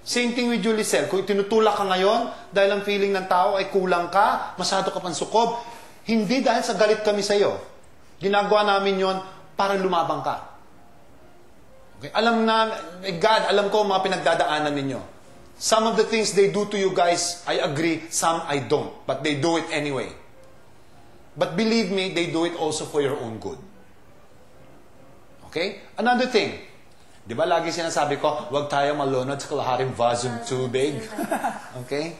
Same thing with Julie Sel. Kung tinutulak ka ngayon, dahil ang feeling ng tao ay kulang ka, masyado ka pansukob, hindi dahil sa galit kami sa iyo. Ginagawa namin yon para lumabang ka. Okay? God, alam ko mga pinagdadaanan ninyo. Some of the things they do to you guys, I agree, some I don't. But they do it anyway. But believe me, they do it also for your own good. Okay? Another thing. Di ba lagi sinasabi ko, huwag tayo malunod sa kalahating vaso ng tubig. Okay?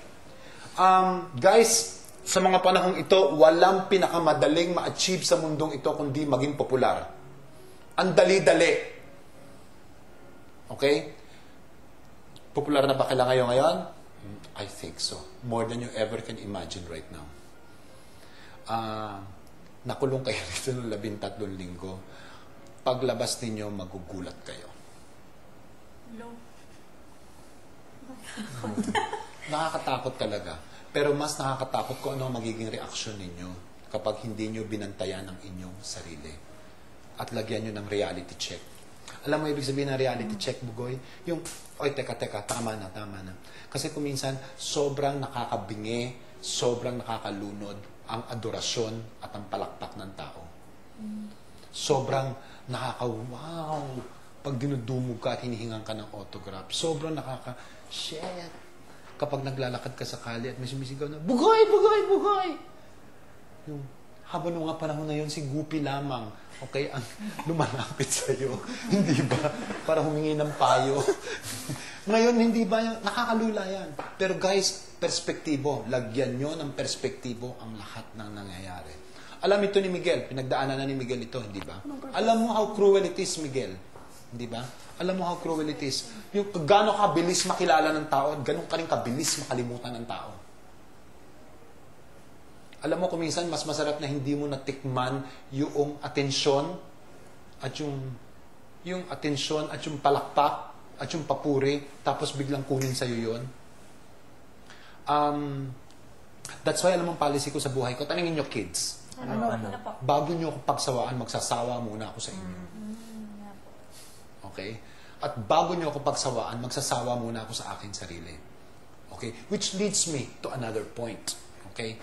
Guys, sa mga panahong ito, walang pinakamadaling ma-achieve sa mundong ito kundi maging popular. Ang dali-dali. Okay? Popular na ba kailangan kayo ngayon? I think so. More than you ever can imagine right now. Nakulong kayo rito ng 13 linggo. Paglabas ninyo, magugulat kayo. Nakakatakot talaga. Pero mas nakakatakot kung ano ang magiging reaksyon ninyo kapag hindi nyo binantayan ang inyong sarili. At lagyan nyo ng reality check. Alam mo ibig sabihin ng reality check, Bugoy? Yung, oy, teka, tama na. Kasi kung minsan, sobrang nakakabingi, sobrang nakakalunod ang adorasyon at ang palakpak ng tao. Sobrang nakaka-wow pag dinudumog ka at hinihingan ka ng autograph. Sobrang shit. Kapag naglalakad ka sa kali at may sumisigaw na, Bugoy! Yung, habang nung nga panahon na yun, si Guppy lamang, okay, ang lumalapit sa'yo. Hindi ba? Para humingi ng payo. Ngayon, hindi ba? Nakakalula yan. Pero guys, perspektibo. Lagyan nyo ng perspektibo ang lahat ng nangyayari. Alam ito ni Miguel. Pinagdaanan na ni Miguel ito, hindi ba? Alam mo how cruel it is, Miguel. Hindi ba? Alam mo how cruel it is. Yung gano'ng kabilis makilala ng tao, gano'ng ka rin kabilis makalimutan ng tao. Alam mo, kung minsan, mas masarap na hindi mo natikman yung atensyon at yung atensyon at yung palakpak at yung papuri, tapos biglang kunin sa'yo yun. That's why, alam mo, policy ko sa buhay ko, tanungin nyo, kids. Bago nyo ako pagsawaan, magsasawa muna ako sa inyo. Okay? At bago nyo ako pagsawaan, magsasawa muna ako sa aking sarili. Okay? Which leads me to another point. Okay?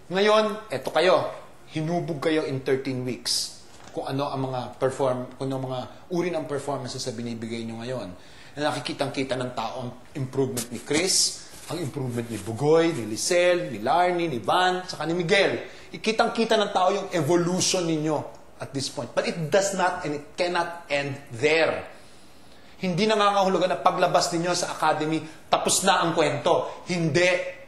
Ngayon, eto kayo. Hinubog kayo in 13 weeks. Kung ano ang mga uri ng performances na binibigay nyo ngayon. Na nakikitang-kita ng tao ang improvement ni Chris, ang improvement ni Bugoy, ni Lisel, ni Larnie, ni Van, saka ni Miguel. Ikitang-kita ng tao yung evolution ninyo at this point. But it does not and it cannot end there. Hindi nangangahulugan na paglabas ninyo sa academy, tapos na ang kwento. Hindi.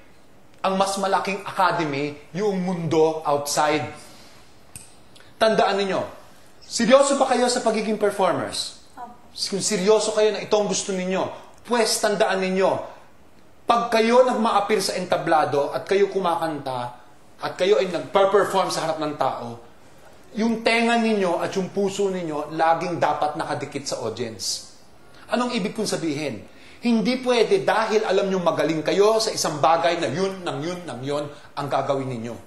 Ang mas malaking academy, yung mundo outside. Tandaan ninyo, seryoso ba kayo sa pagiging performers? Kung seryoso kayo na ito ang gusto ninyo, pues tandaan ninyo, pag kayo nagma-appear sa entablado at kayo kumakanta at kayo ay nag-perform sa harap ng tao, yung tenga ninyo at yung puso ninyo laging dapat nakadikit sa audience. Anong ibig kong sabihin? Hindi pwede dahil alam nyo magaling kayo sa isang bagay na yun ang gagawin ninyo.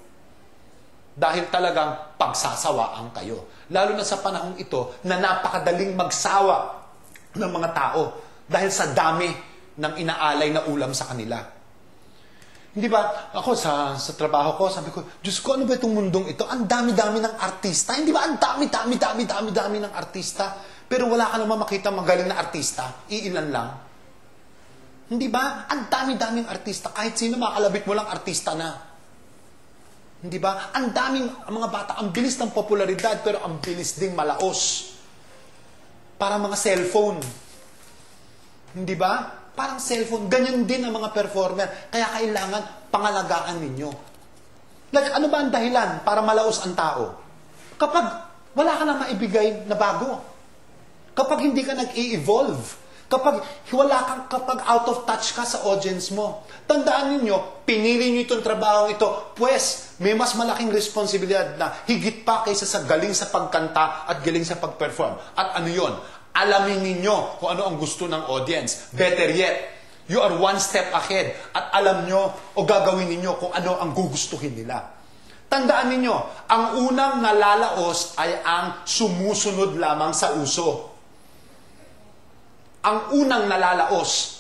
Dahil talagang pagsasawaan kayo. Lalo na sa panahong ito na napakadaling magsawa ng mga tao dahil sa dami ng inaalay na ulam sa kanila. Hindi ba? Ako sa trabaho ko, sabi ko, Diyos ko, ano ba itong mundong ito? Ang dami-dami ng artista. Hindi ba? Ang dami-dami ng artista. Pero wala ka naman makita magaling na artista. Iilan lang. Hindi ba? Ang dami-daming artista. Kahit sino makalabit mo lang, artista na. Hindi ba? Ang daming mga bata, ang bilis ng popularidad, pero ang bilis ding malaos. Parang mga cellphone. Hindi ba? Parang cellphone. Ganyan din ang mga performer. Kaya kailangan pangalagaan ninyo. Like, ano ba ang dahilan para malaos ang tao? Kapag wala ka na maibigay na bago. Kapag hindi ka nag-i-evolve. Kapag out of touch ka sa audience mo. Tandaan ninyo, pinili nyo itong trabaho ito, pues may mas malaking responsibilidad na higit pa kaysa sa galing sa pagkanta at galing sa pag-perform. At ano yon? Alamin ninyo kung ano ang gusto ng audience. Better yet, you are one step ahead at alam nyo o gagawin ninyo kung ano ang gugustuhin nila. Tandaan ninyo, ang unang nalalaos ay ang sumusunod lamang sa uso. Ang unang nalalaos